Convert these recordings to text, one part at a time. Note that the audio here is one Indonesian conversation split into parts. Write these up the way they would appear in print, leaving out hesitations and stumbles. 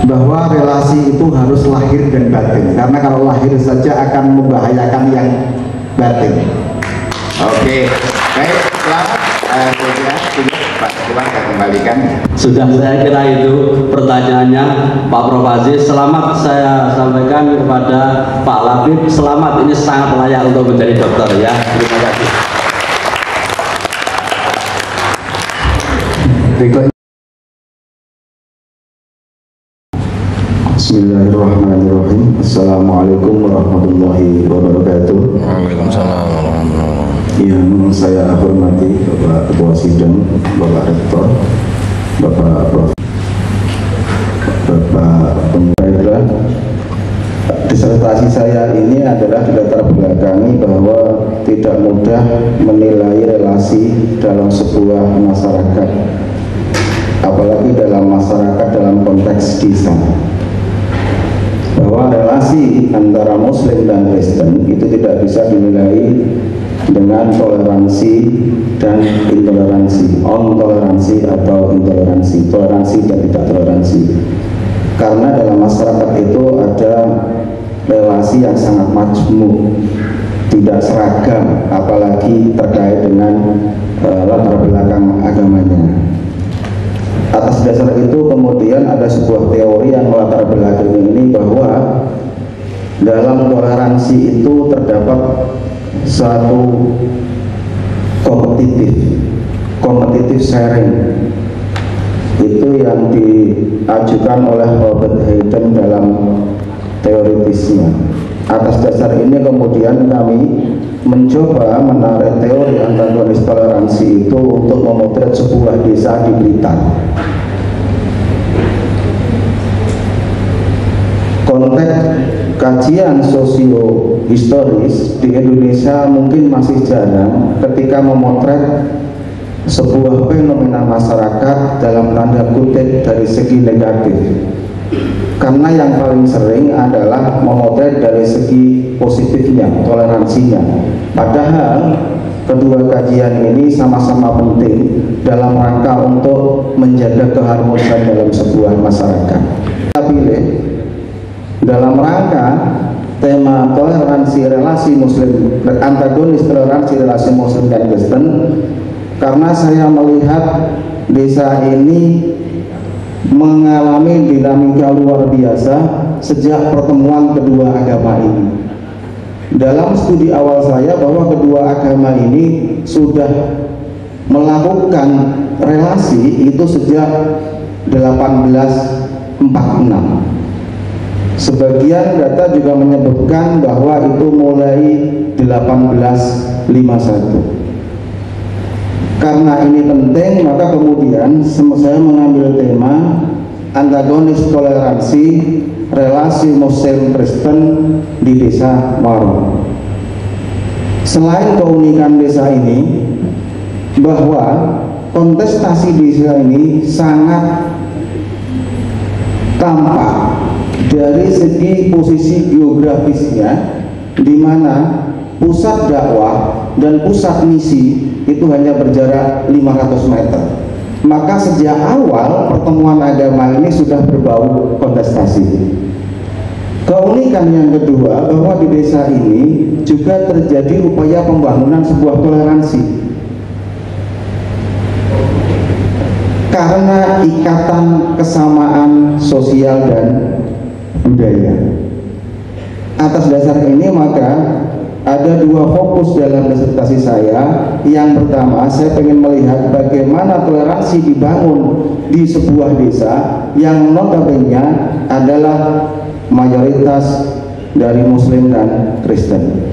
bahwa relasi itu harus lahir dan batin, karena kalau lahir saja akan membahayakan yang batin. Oke, baik, selamat. Pak, silahkan kembalikan. Sudah, saya kira itu pertanyaannya Pak Prof Aziz. Selamat saya sampaikan kepada Pak Labib, selamat, ini sangat layak untuk menjadi dokter ya. Terima kasih. Bismillahirrahmanirrahim. Assalamualaikum warahmatullahi wabarakatuh. Waalaikumsalam warahmatullahi wabarakatuh. Yang saya hormati Bapak Ketua Sidang, Bapak Rektor, Bapak Prof, Bapak Pembaiklah. Disertasi saya ini adalah dilatar belakangi bahwa tidak mudah menilai relasi dalam sebuah masyarakat, apalagi dalam masyarakat dalam konteks desa, bahwa relasi antara Muslim dan Kristen itu tidak bisa dinilai dengan toleransi dan intoleransi, toleransi atau intoleransi, toleransi dan tidak toleransi. Karena dalam masyarakat itu ada relasi yang sangat majmuk, tidak seragam, apalagi terkait dengan latar belakang agamanya. Atas dasar itu kemudian ada sebuah teori yang melatar belakangi ini, bahwa dalam toleransi itu terdapat satu kompetitif sharing. Itu yang diajukan oleh Robert Hayden dalam teoritisnya. Atas dasar ini kemudian kami mencoba menarik teori antagonis toleransi itu untuk memotret sebuah desa di Blitar. Konteks kajian sosio-historis di Indonesia mungkin masih jarang ketika memotret sebuah fenomena masyarakat dalam tanda kutip dari segi negatif, karena yang paling sering adalah memotret dari segi positifnya, toleransinya. Padahal kedua kajian ini sama-sama penting dalam rangka untuk menjaga keharmonisan dalam sebuah masyarakat. Kita pilih dalam rangka tema toleransi relasi Muslim, antagonis toleransi relasi Muslim dan Kristen, karena saya melihat desa ini mengalami dinamika luar biasa sejak pertemuan kedua agama ini. Dalam studi awal saya bahwa kedua agama ini sudah melakukan relasi itu sejak 1846. Sebagian data juga menyebutkan bahwa itu mulai 1851. Karena ini penting, maka kemudian saya mengambil tema antagonis toleransi relasi Muslim Kristen di desa Waro. Selain keunikan desa ini, bahwa kontestasi desa ini sangat tampak dari segi posisi geografisnya, di mana pusat dakwah dan pusat misi itu hanya berjarak 500 meter. Maka sejak awal pertemuan agama ini sudah berbau kontestasi. Keunikan yang kedua, bahwa di desa ini juga terjadi upaya pembangunan sebuah toleransi, karena ikatan kesamaan sosial dan budaya. Atas dasar ini maka ada dua fokus dalam disertasi saya. Yang pertama, saya ingin melihat bagaimana toleransi dibangun di sebuah desa yang notabene adalah mayoritas dari Muslim dan Kristen.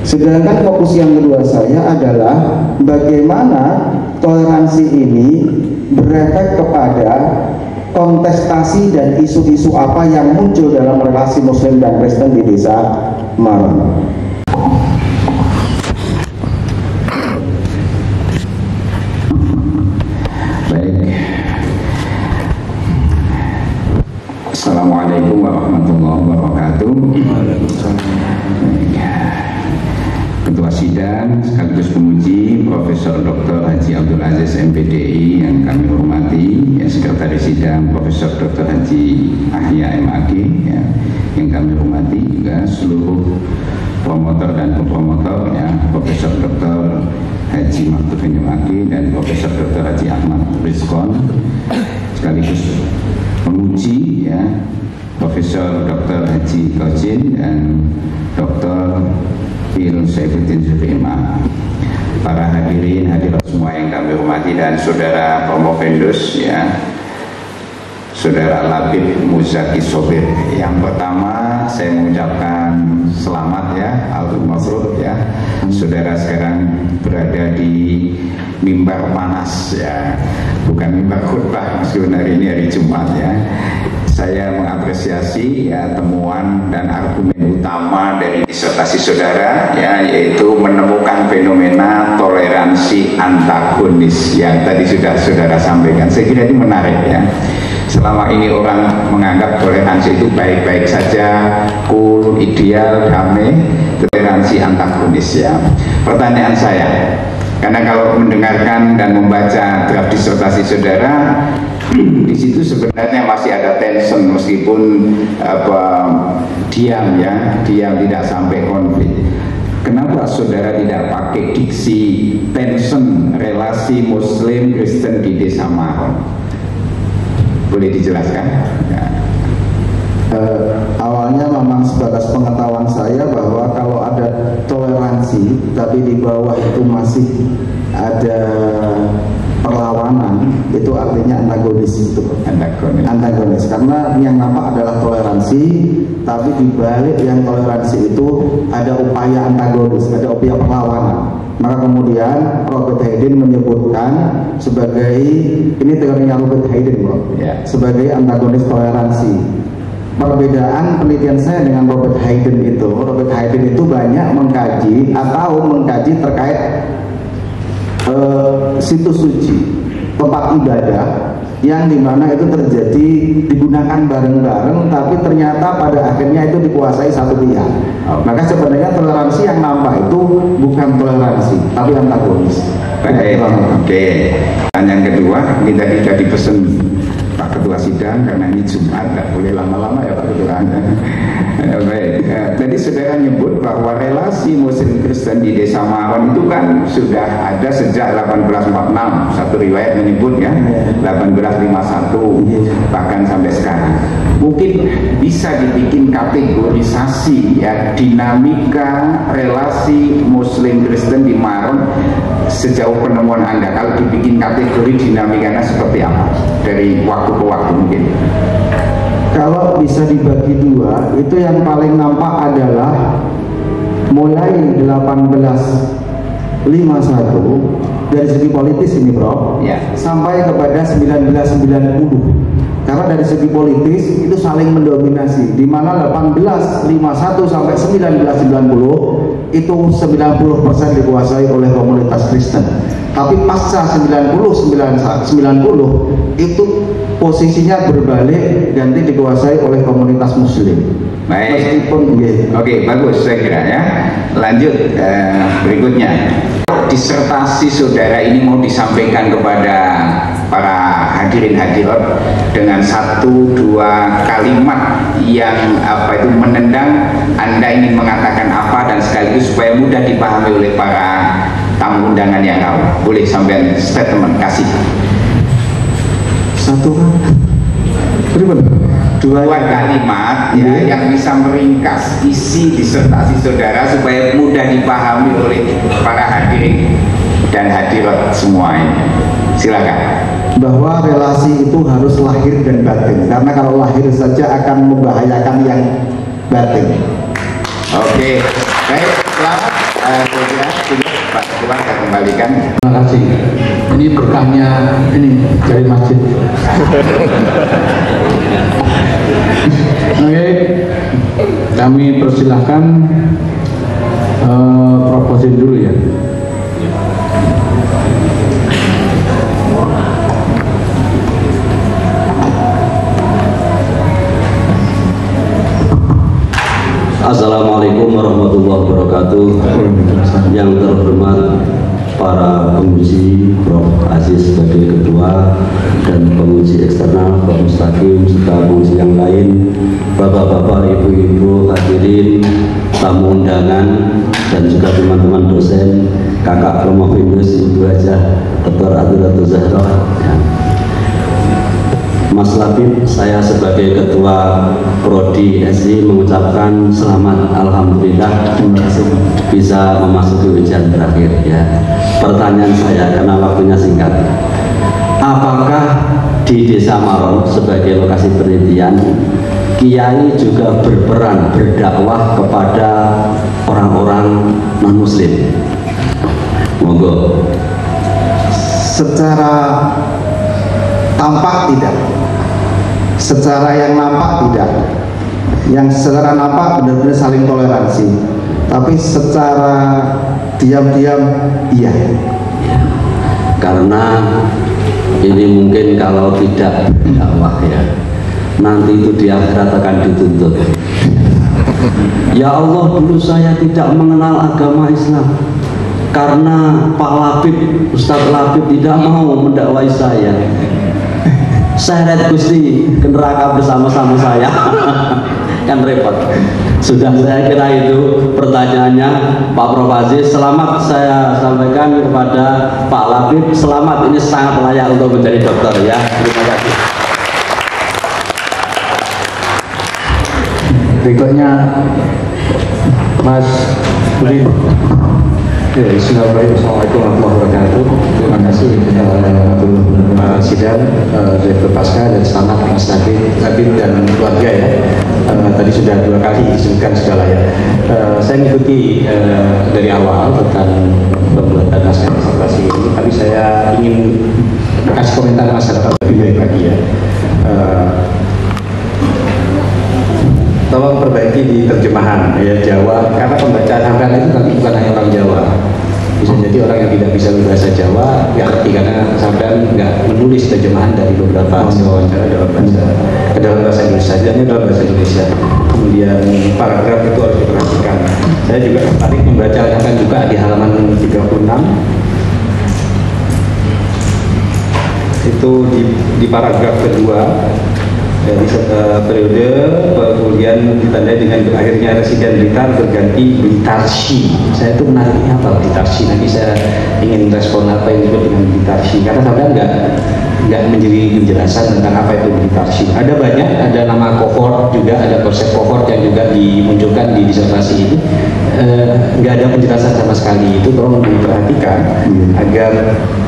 Sedangkan fokus yang kedua saya adalah bagaimana toleransi ini berefek kepada kontestasi dan isu-isu apa yang muncul dalam relasi Muslim dan Kristen di desa Maron. Baik. Assalamualaikum warahmatullahi wabarakatuh. Ketua Sidang sekaligus penguji Profesor Dr. Haji Abdul Aziz MPDI yang kami hormati, ya, Sekretaris Sidang Profesor Dr. Haji Ahya MAG, ya, yang kami hormati juga seluruh promotor dan kopromotor, ya, Profesor Dr. Haji Maktub MAG dan Profesor Dr. Haji Ahmad Rizkon, sekaligus penguji, ya, Profesor Dr. Haji Kojin dan Dr. Fil Saifuddin Zufima, para hadirin hadirat semua yang kami hormati, dan saudara promovendus, ya, saudara Labib Muzaki Sobir. Yang pertama saya mengucapkan selamat, ya, Al-Mabrur, ya, saudara sekarang berada di mimbar panas, ya, bukan mimbar khutbah meskipun hari ini hari Jumat, ya. Saya mengapresiasi, ya, temuan dan argumen utama dari disertasi saudara, ya, yaitu menemukan fenomena toleransi antagonis yang tadi sudah saudara sampaikan. Saya kira ini menarik, ya. Selama ini orang menganggap toleransi itu baik-baik saja, cool, ideal, damai. Toleransi antagonis, ya. Pertanyaan saya, karena kalau mendengarkan dan membaca draft disertasi saudara, di situ sebenarnya masih ada tension meskipun diam, ya, diam, tidak sampai konflik. Kenapa saudara tidak pakai diksi tension relasi Muslim Kristen di Desa Maron? Boleh dijelaskan? Ya. Awalnya memang sebatas pengetahuan saya bahwa kalau ada toleransi tapi di bawah itu masih ada perlawanan, itu artinya antagonis. Itu antagonis karena yang nampak adalah toleransi, tapi di balik yang toleransi itu ada upaya antagonis, ada upaya perlawanan. Maka kemudian Robert Hayden menyebutkan sebagai, ini teorinya Robert Hayden, bro, ya, sebagai antagonis toleransi. Perbedaan penelitian saya dengan Robert Hayden itu banyak mengkaji terkait situs suci, tempat ibadah yang dimana itu terjadi digunakan bareng-bareng, tapi ternyata pada akhirnya itu dikuasai satu pihak. Maka sebenarnya toleransi yang nampak itu bukan toleransi, tapi antagonis. Baik, oke. Yang kedua, ini tadi sudah dipesan Pak Ketua Sidang, karena ini Jumat, tidak boleh lama-lama, ya Pak Ketua. Baik, tadi saudara nyebut bahwa relasi Muslim Kristen di Desa Maron itu kan sudah ada sejak 1846. Satu riwayat menyebut, ya, 1851, bahkan sampai sekarang. Mungkin bisa dibikin kategorisasi, ya, dinamika relasi Muslim Kristen di Maron sejauh penemuan Anda. Kalau dibikin kategori dinamikanya seperti apa dari waktu ke waktu mungkin? Kalau bisa dibagi dua, itu yang paling nampak adalah mulai 1851 dari segi politis ini, bro, ya, sampai kepada 1990. Karena dari segi politis itu saling mendominasi, di mana 1851 sampai 1990 itu 90% dikuasai oleh komunitas Kristen. Tapi pasca 90 itu posisinya berbalik, ganti dikuasai oleh komunitas Muslim. Baik. Meskipun, yeah. Oke, bagus saya kira, ya. Lanjut berikutnya. Disertasi saudara ini mau disampaikan kepada para hadirin hadirat dengan 1-2 kalimat yang menendang Anda ingin mengatakan apa, dan sekaligus supaya mudah dipahami oleh para tamu undangan yang tahu. Boleh sampai statement kasih. Dua kalimat, ya, yang bisa meringkas isi disertasi saudara supaya mudah dipahami oleh para hadirin dan hadirat semua ini. Silakan. Bahwa relasi itu harus lahir dan batin, karena kalau lahir saja akan membahayakan yang batin. Oke, baik, selamat. Pak Ketua saya kembalikan. Terima kasih. Ini berkahnya ini dari masjid. Oke, kami persilahkan proposin dulu, ya. Assalamualaikum Assalamualaikum warahmatullahi wabarakatuh. Yang terhormat para penguji, Prof. Aziz sebagai ketua dan penguji eksternal, Prof. Mustaqim serta penguji yang lain, bapak-bapak, ibu-ibu, hadirin, tamu undangan, dan juga teman-teman dosen, kakak Promovinus, Ibu Hajah Dr. Aturatul Zahra. Mas Labib, saya sebagai ketua Prodi SI mengucapkan selamat, alhamdulillah bisa memasuki ujian terakhir ya. Pertanyaan saya karena waktunya singkat, apakah di Desa Maron sebagai lokasi penelitian Kiai juga berperan berdakwah kepada orang-orang non-muslim? Monggo. Secara tampak tidak, secara yang nampak tidak. Yang secara nampak benar-benar saling toleransi, tapi secara diam-diam iya. Karena ini mungkin kalau tidak berdakwah ya, nanti itu di akhirat akan dituntut. Ya Allah, dulu saya tidak mengenal agama Islam karena Pak Labib, Ustadz Labib tidak mau mendakwai saya. Seret Gusti ke neraka bersama-sama saya. Kan repot. Sudah, saya kira itu pertanyaannya Pak Prof. Aziz. Selamat saya sampaikan kepada Pak Labib, selamat, ini sangat layak untuk menjadi dokter ya. Terima kasih. Berikutnya Mas Budi. Ya, Assalamualaikum warahmatullahi wabarakatuh. Terima kasih Mas Sidam, Direktur Pasca, dan selamat Mas Labib dan keluarga ya. Tadi sudah 2 kali disebutkan segala ya. Saya mengikuti dari awal tentang pembuatan naskah disertasi ini, tapi saya ingin kasih komentar masyarakat lebih baik lagi ya. Tolong perbaiki di terjemahan ya Jawa, karena pembacaan sampean itu nanti bukan hanya orang Jawa, bisa jadi orang yang tidak bisa bahasa Jawa nggak ngerti karena sampean nggak menulis terjemahan dari beberapa hasil wawancara dalam bahasa Indonesia, hanya dalam bahasa Indonesia. Kemudian paragraf itu harus diperhatikan. Saya juga tertarik membaca sampean juga di halaman 36 itu di paragraf kedua. Dari periode kemudian ditandai dengan berakhirnya residen Blitar berganti Blitarsi. Saya itu menariknya apa Blitarsi? Nanti saya ingin respon apa yang disebut dengan Blitarsi, karena sampai nggak menjadi penjelasan tentang apa itu Blitarsi. Ada banyak, ada nama cohort juga, ada konsep cohort yang juga dimunculkan di disertasi ini. Nggak ada penjelasan sama sekali. Itu tolong diperhatikan agar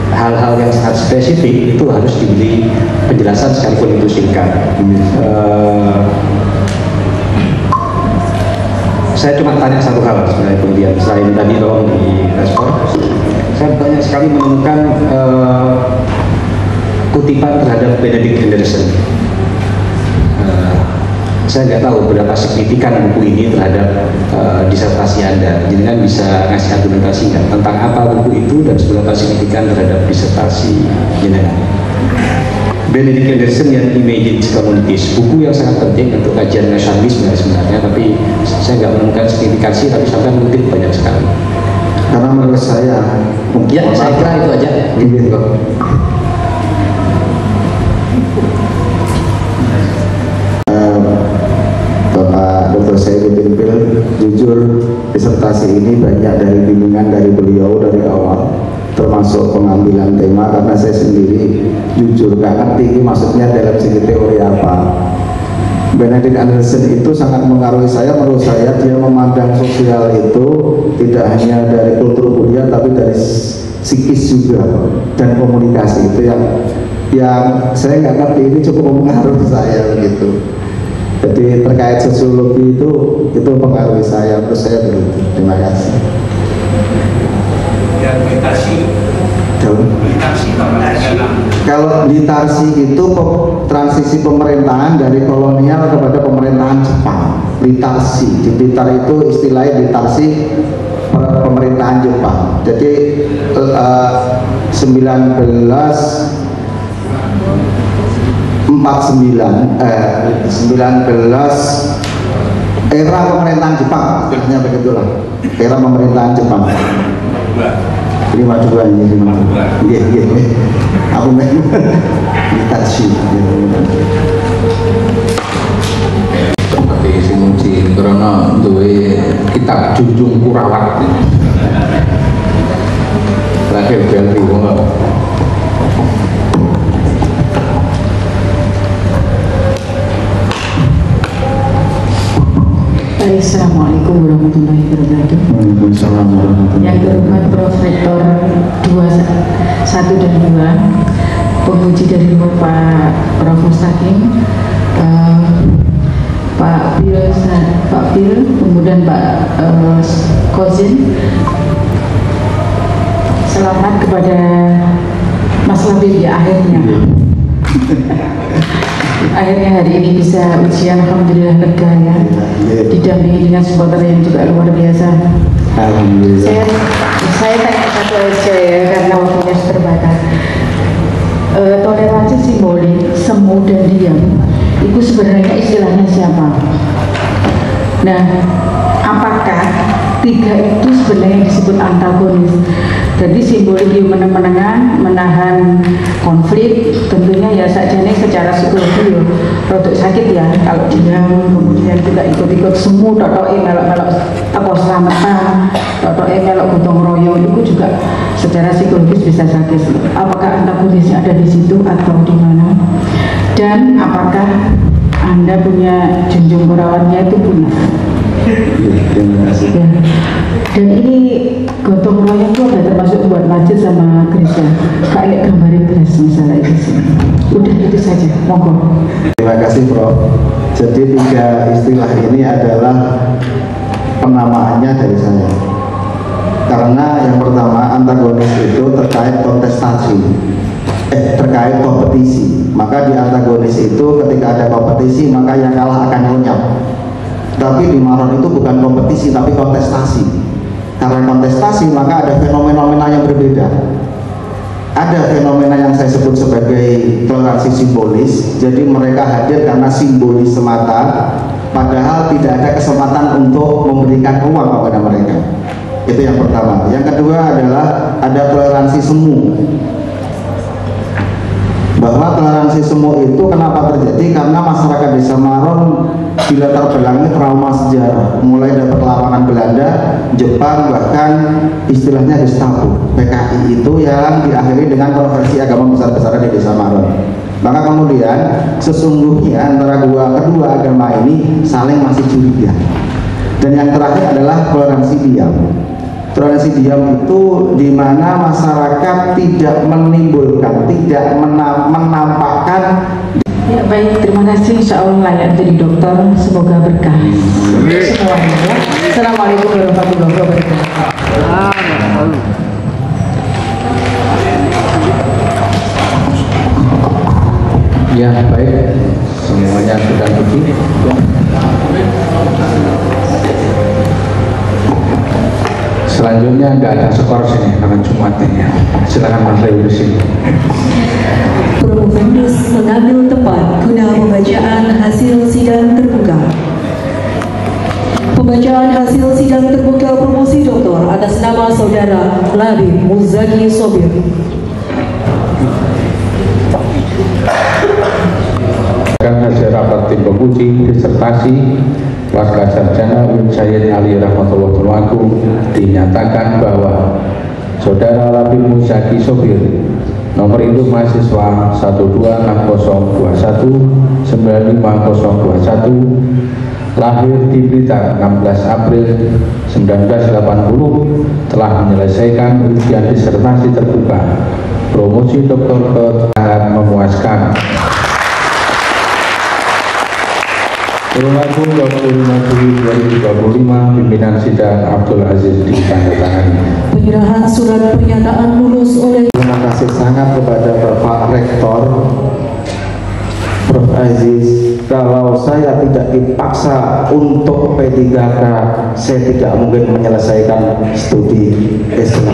hal-hal yang sangat spesifik itu harus diberi penjelasan sekalipun itu singkat. Saya cuma tanya satu hal sebenarnya, kemudian selain tadi tolong direspon. Saya banyak sekali menemukan kutipan terhadap Benedict Anderson. Saya nggak tahu berapa signifikan buku ini terhadap disertasi Anda. Jadi kan bisa ngasih argumentasi nggak tentang apa buku itu dan seberapa signifikan terhadap disertasi jenengan. Benedict Anderson yang Imagined Communities, buku yang sangat penting untuk kajian nasionalisme sebenarnya, tapi saya nggak menemukan signifikansi, tapi sampai mungkin banyak sekali. Karena menurut saya, ya saya kira itu aja. Gitu. Bapak Dr. Saifuddin Pil, jujur disertasi ini banyak dari bimbingan dari beliau dari awal, termasuk pengambilan tema, karena saya sendiri jujur nggak ngerti ini maksudnya dalam segi teori apa. Benedict Anderson itu sangat mengaruhi saya. Menurut saya dia memandang sosial itu tidak hanya dari kultur budaya tapi dari psikis juga dan komunikasi. Itu yang saya nggak ngerti, ini cukup mempengaruhi saya begitu. Jadi terkait sosiologi itu pengaruhi saya, menurut saya begitu. Terima kasih. Kalau litarsi itu transisi pemerintahan dari kolonial kepada pemerintahan Jepang. Litarsi di Blitar itu istilahnya litarsi pemerintahan Jepang. Jadi 1949 era pemerintahan Jepang, istilahnya begitulah. Era pemerintahan Jepang. 52 ini 52. Iya. Aku main Hitachi. Seperti si Muji karena duwe kitab Junjung Kurawat. Lahir Belgi kok. Assalamualaikum warahmatullahi wabarakatuh. Waalaikumsalam warahmatullahi Yang terhormat Prof. Rektor 1 dan 2, pemuji dari Bapak Prof. Mustaqim, Pak Pil, kemudian Pak Kozin. Selamat kepada Mas Labib ya akhirnya. Akhirnya hari ini bisa ujian, alhamdulillah lega ya, didampingi dengan supporter yang juga luar biasa. Alhamdulillah. Saya tanya satu aja ya, karena waktunya terbatas. Toleransi simbolik, semu dan diam, itu sebenarnya istilahnya siapa? Nah, apakah tiga itu sebenarnya disebut antagonis? Jadi simbolik yang menahan konflik, tentunya ya sakjane secara psikologi ya rodok sakit ya kalau diam, kemudian juga ikut-ikut semu, totoke melok-melok teko selamatan, totoke melok gotong royong, itu juga secara psikologis bisa sakit. Apakah antagonisnya ada di situ atau di mana? Dan apakah Anda punya junjung kurawatnya itu benar? Ya. Dan ini gotong royong itu ada termasuk buat masjid sama gereja. Kayak gambarin beres masalah itu sih. Udah itu saja, monggo. Terima kasih Prof. Jadi tiga istilah ini adalah penamaannya dari saya. Karena yang pertama antagonis itu terkait kontestasi, terkait kompetisi. Maka di antagonis itu ketika ada kompetisi maka yang kalah akan lenyap. Tapi di Maron itu bukan kompetisi tapi kontestasi. Karena kontestasi maka ada fenomena yang berbeda. Ada fenomena yang saya sebut sebagai toleransi simbolis. Jadi mereka hadir karena simbolis semata, padahal tidak ada kesempatan untuk memberikan uang kepada mereka. Itu yang pertama. Yang kedua adalah ada toleransi semu. Bahwa toleransi semu itu kenapa terjadi? Karena masyarakat desa Maron dilatar belakangi trauma sejarah, mulai dari perlawanan Belanda, Jepang, bahkan istilahnya Gestapo, PKI itu yang diakhiri dengan konversi agama besar-besaran di desa Maron. Maka kemudian sesungguhnya antara kedua agama ini saling masih curiga. Dan yang terakhir adalah toleransi diam. Toleransi diam itu di mana masyarakat tidak menimbulkan, tidak menampakkan. Ya baik, terima kasih. Insya Allah layak jadi dokter, semoga berkah semuanya ya. Assalamualaikum warahmatullahi wabarakatuh. Ya baik, semuanya sudah begini. Selanjutnya nggak ada skor sini karena Jumat ini. Silakan Mas Lewi di sini. Promovendus mengambil tempat guna pembacaan hasil sidang terbuka. Pembacaan hasil sidang terbuka promosi doktor atas nama Saudara Labib Muzaki Sobir. Hasil rapat tim penguji disertasi Pasca Sarjana Win Sayyid Ali Rahmatullah Tumaku dinyatakan bahwa Saudara Labib Muzaki Sobir nomor induk mahasiswa 12601950021 lahir di Blitar 16 April 1980 telah menyelesaikan ujian disertasi terbuka promosi doktor ke sangat memuaskan. Berlaku 25 Juli 2025 pimpinan sidang Abdul Aziz ditandatangani. Penyerahan surat pernyataan lulus oleh. Terima kasih sangat kepada Bapak Rektor Prof. Aziz. Kalau saya tidak dipaksa untuk P3K, saya tidak mungkin menyelesaikan studi S1.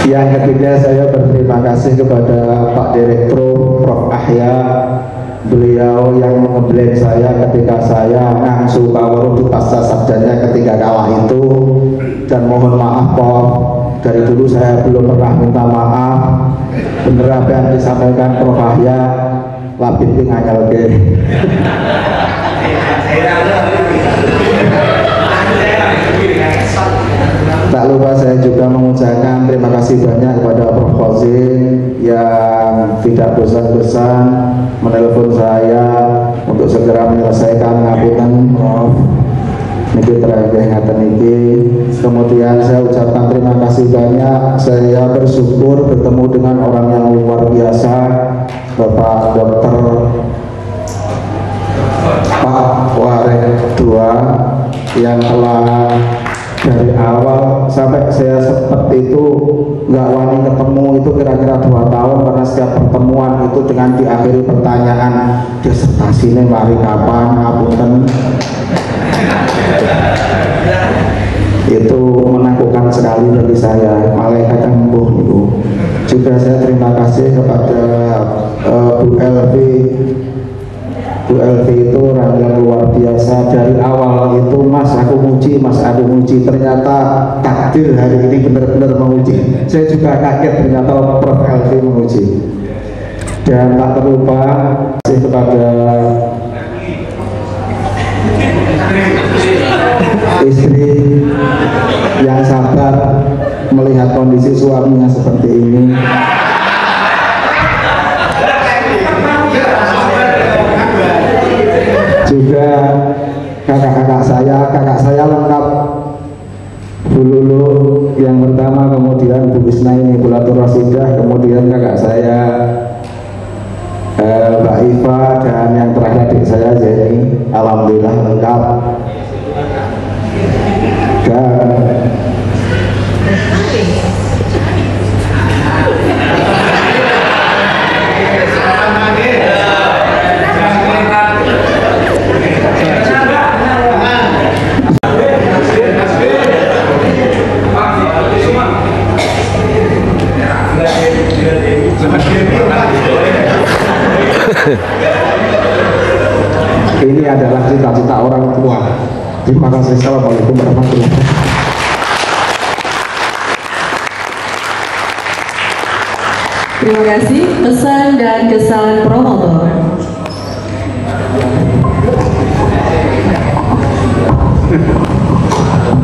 Yang ketiga, saya berterima kasih kepada Pak Direktur Prof. Ahya, beliau yang mengebleng saya ketika saya ngangsu kawaru di pasca sabdanya ketika kalah itu. Dan mohon maaf Prof, dari dulu saya belum pernah minta maaf. Bener apa yang disampaikan Prof. Ahya, labit nganyel ke. Tak lupa saya juga mengucapkan terima kasih banyak kepada Prof. Fauzin yang tidak bosan-bosan menelpon saya untuk segera menyelesaikan ngapunten Prof. Niki terakhir ngaten niki. Kemudian saya ucapkan terima kasih banyak. Saya bersyukur bertemu dengan orang yang luar biasa, Bapak Dr. Pak Warek II yang telah dari awal sampai saya sempat itu nggak wani ketemu itu kira-kira 2 tahun, karena setiap pertemuan itu dengan diakhiri pertanyaan disertasinya mari kapan ngapunten. Itu menakutkan sekali bagi saya, malaikat yang embuh itu. Juga saya terima kasih kepada Bu Elvi. Bu Elvi itu orang yang luar biasa. Dari awal itu mas aku muji, ternyata takdir hari ini benar-benar menguji. Saya juga kaget ternyata Prof. Elvi menguji. Dan tak terlupa kasih kepada istri yang sabar melihat kondisi suaminya seperti ini. Juga kakak saya lengkap, Bu Lulu yang pertama, kemudian Bu Isna ini Bulatur Rasidah, kemudian kakak saya Mbak Iva, dan yang terakhir adik saya Jenny. Alhamdulillah lengkap. Dan ini adalah cita-cita orang tua. Terima kasih. Assalamualaikum warahmatullahi wabarakatuh. Terima kasih. Pesan dan kesan promotor.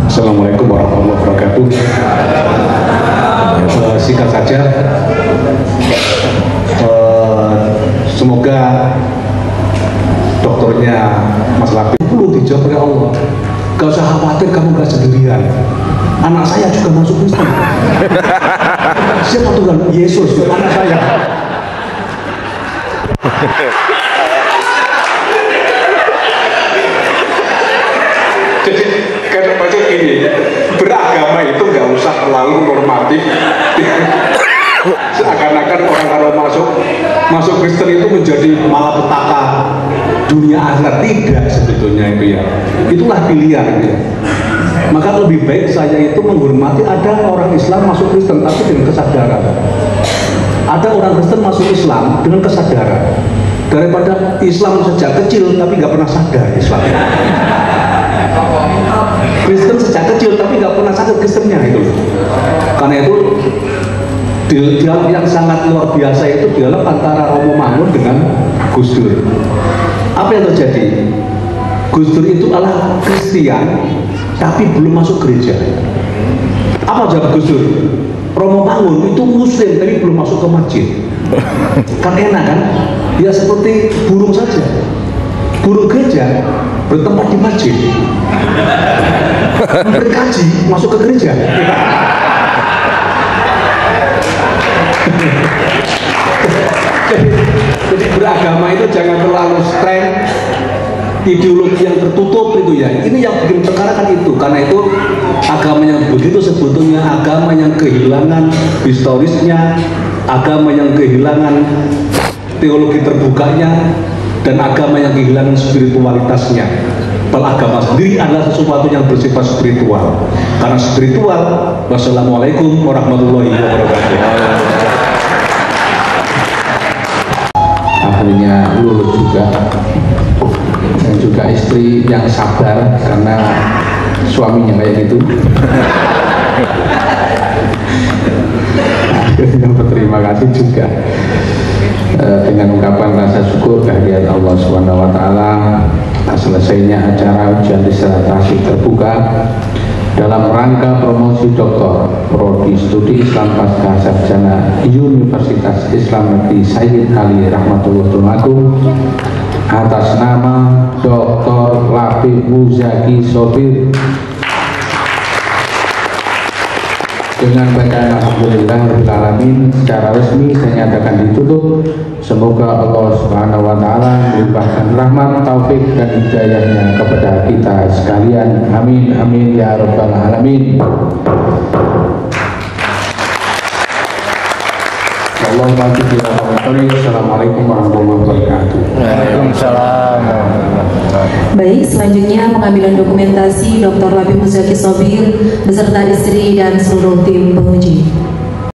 Assalamualaikum warahmatullahi wabarakatuh. Singkat saja, semoga dokternya Mas Labi perlu dijawab oleh Allah. Gak usah khawatir, kamu gak sendirian. Anak saya juga masuk Kristen. Siapa Tuhan? Yesus, anak saya. Jadi kayak macam ini, beragama itu nggak usah terlalu normatif. Seakan-akan orang kalau masuk Kristen itu menjadi malapetaka dunia akhirat. Tidak, sebetulnya itu ya. Itulah pilihan ya. Maka lebih baik saya itu menghormati ada orang Islam masuk Kristen tapi dengan kesadaran. Ada orang Kristen masuk Islam dengan kesadaran. Daripada Islam sejak kecil tapi nggak pernah sadar Islam. Kristen sejak kecil tapi nggak pernah sadar Kristennya itu. Karena itu dialog yang sangat luar biasa itu dialog antara Romo Mangun dengan Gus Dur. Apa yang terjadi? Gus Dur itu adalah Kristen tapi belum masuk gereja. Apa jawab Gus Dur? Romo Mangun itu Muslim tapi belum masuk ke masjid. Kan enak kan? Ya seperti burung saja. Burung gereja bertempat di masjid. Berkaji masuk ke gereja. Jadi beragama itu jangan terlalu strength, ideologi yang tertutup itu ya. Ini yang bikin perkara kan itu. Karena itu agama yang begitu sebetulnya agama yang kehilangan historisnya, agama yang kehilangan teologi terbukanya, dan agama yang kehilangan spiritualitasnya. Agama sendiri adalah sesuatu yang bersifat spiritual. Karena spiritual. Wassalamualaikum warahmatullahi wabarakatuh. akhirnya lulus juga, dan juga istri yang sabar karena suaminya kayak gitu. Akhirnya berterima kasih juga dengan ungkapan rasa syukur kehadirat Allah SWT. Selesainya acara ujian disertasi terbuka dalam rangka promosi doktor Prodi Studi Islam Pasca Sarjana Universitas Islam Negeri Sayyid Ali Rahmatullah Tumagung atas nama Dr. Labib Muzaki Sobir dengan bacaan Alhamdulillahirrahmanirrahim secara resmi saya nyatakan ditutup. Semoga Allah Subhanahu wa Ta'ala melimpahkan rahmat, taufik dan hidayahnya kepada kita sekalian. Amin amin ya rabbal alamin. Assalamualaikum warahmatullahi wabarakatuh. Waalaikumsalam. Baik, selanjutnya pengambilan dokumentasi Dr. Labib Muzaki Sobir beserta istri dan seluruh tim penguji.